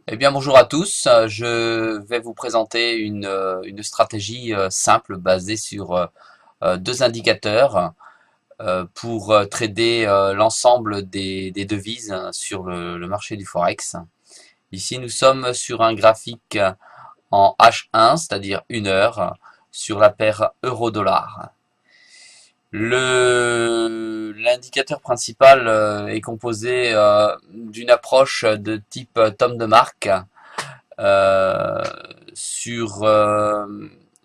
Eh bien, bonjour à tous. Je vais vous présenter une stratégie simple basée sur deux indicateurs pour trader l'ensemble des devises sur le marché du Forex. Ici, nous sommes sur un graphique en H1, c'est-à-dire 1 heure, sur la paire euro-dollar. L'indicateur principal est composé d'une approche de type Tom de Mark euh, sur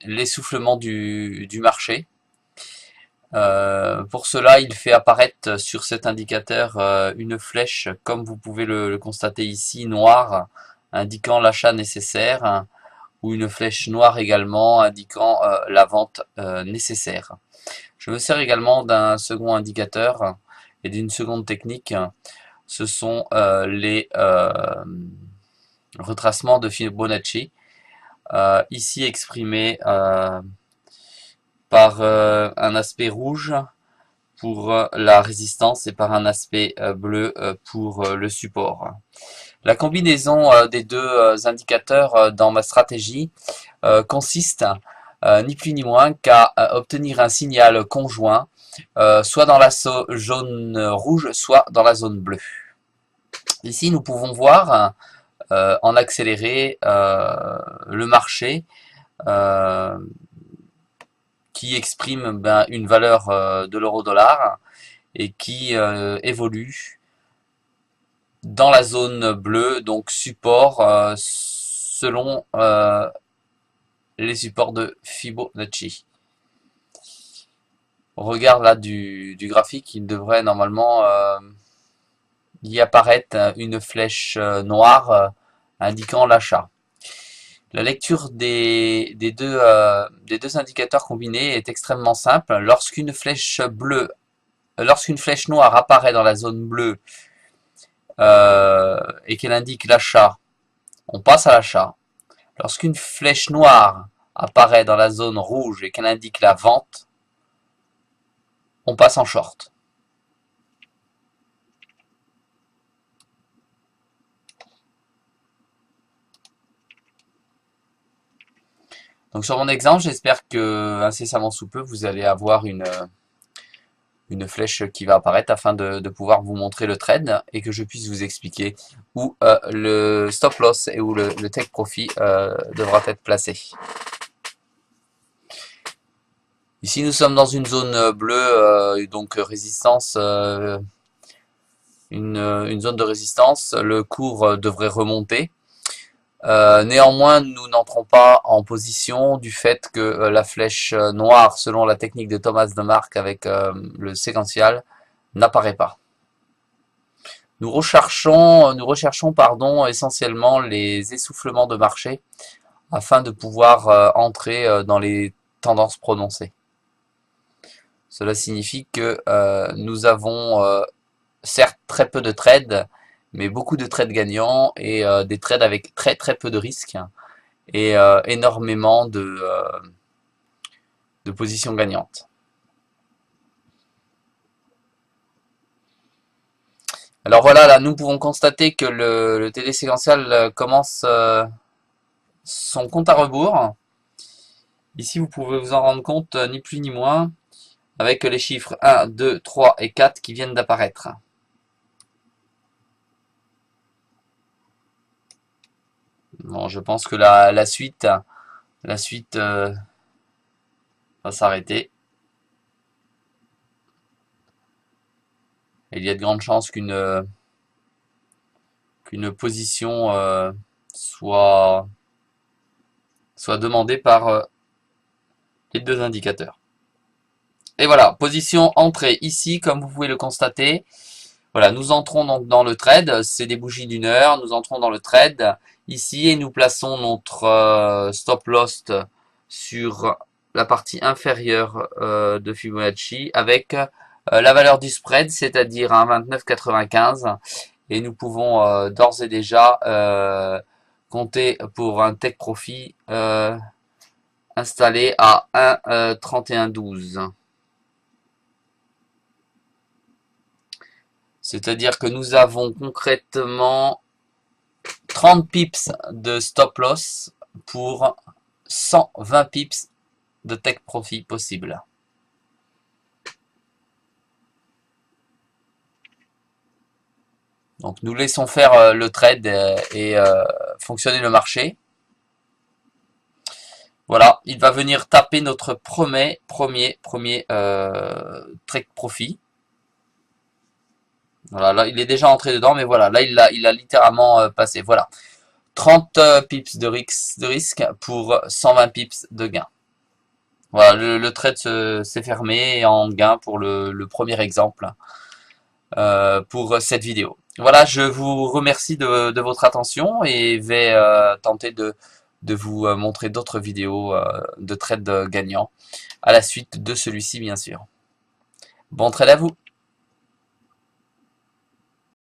l'essoufflement du marché. Pour cela, il fait apparaître sur cet indicateur une flèche, comme vous pouvez le constater ici, noire, indiquant l'achat nécessaire, ou une flèche noire également, indiquant la vente nécessaire. Je me sers également d'un second indicateur et d'une seconde technique. Ce sont les retracements de Fibonacci, ici exprimé par un aspect rouge pour la résistance et par un aspect bleu pour le support. La combinaison des deux indicateurs dans ma stratégie consiste ni plus ni moins qu'à obtenir un signal conjoint, soit dans la zone rouge, soit dans la zone bleue. Ici, nous pouvons voir en accéléré le marché qui exprime une valeur de l'euro-dollar et qui évolue dans la zone bleue, donc support selon les supports de Fibonacci. On regarde là du graphique, il devrait normalement y apparaître une flèche noire indiquant l'achat. La lecture des deux indicateurs combinés est extrêmement simple. Lorsqu'une flèche noire apparaît dans la zone bleue et qu'elle indique l'achat, on passe à l'achat. Lorsqu'une flèche noire apparaît dans la zone rouge et qu'elle indique la vente, on passe en short. Donc sur mon exemple, j'espère que incessamment sous peu, vous allez avoir une flèche qui va apparaître afin de pouvoir vous montrer le trade et que je puisse vous expliquer où le stop loss et où le take profit devra être placé. Ici nous sommes dans une zone bleue, donc résistance, une zone de résistance. Le cours devrait remonter. Néanmoins, nous n'entrons pas en position du fait que la flèche noire, selon la technique de Thomas de Mark avec le séquential, n'apparaît pas. Nous recherchons essentiellement les essoufflements de marché afin de pouvoir entrer dans les tendances prononcées. Cela signifie que nous avons certes très peu de trades, mais beaucoup de trades gagnants et des trades avec très très peu de risques et énormément de positions gagnantes. Alors voilà, là nous pouvons constater que le TD séquentiel commence son compte à rebours. Ici vous pouvez vous en rendre compte ni plus ni moins avec les chiffres 1, 2, 3 et 4 qui viennent d'apparaître. Bon, je pense que la suite va s'arrêter. Il y a de grandes chances qu'une position soit demandée par les deux indicateurs. Et voilà, position entrée ici, comme vous pouvez le constater. Voilà, nous entrons donc dans le trade, c'est des bougies d'une heure, nous entrons dans le trade ici et nous plaçons notre stop loss sur la partie inférieure de Fibonacci avec la valeur du spread, c'est-à-dire un 29,95 et nous pouvons d'ores et déjà compter pour un take profit installé à 1,3112. C'est-à-dire que nous avons concrètement 30 pips de stop loss pour 120 pips de take profit possible. Donc nous laissons faire le trade et fonctionner le marché. Voilà, il va venir taper notre premier take profit. Voilà, là il est déjà entré dedans, mais voilà, là il a littéralement passé. Voilà, 30 pips de risque pour 120 pips de gain. Voilà, le trade s'est fermé en gain pour le premier exemple pour cette vidéo. Voilà, je vous remercie de votre attention et vais tenter de vous montrer d'autres vidéos de trade gagnant à la suite de celui-ci, bien sûr. Bon trade à vous!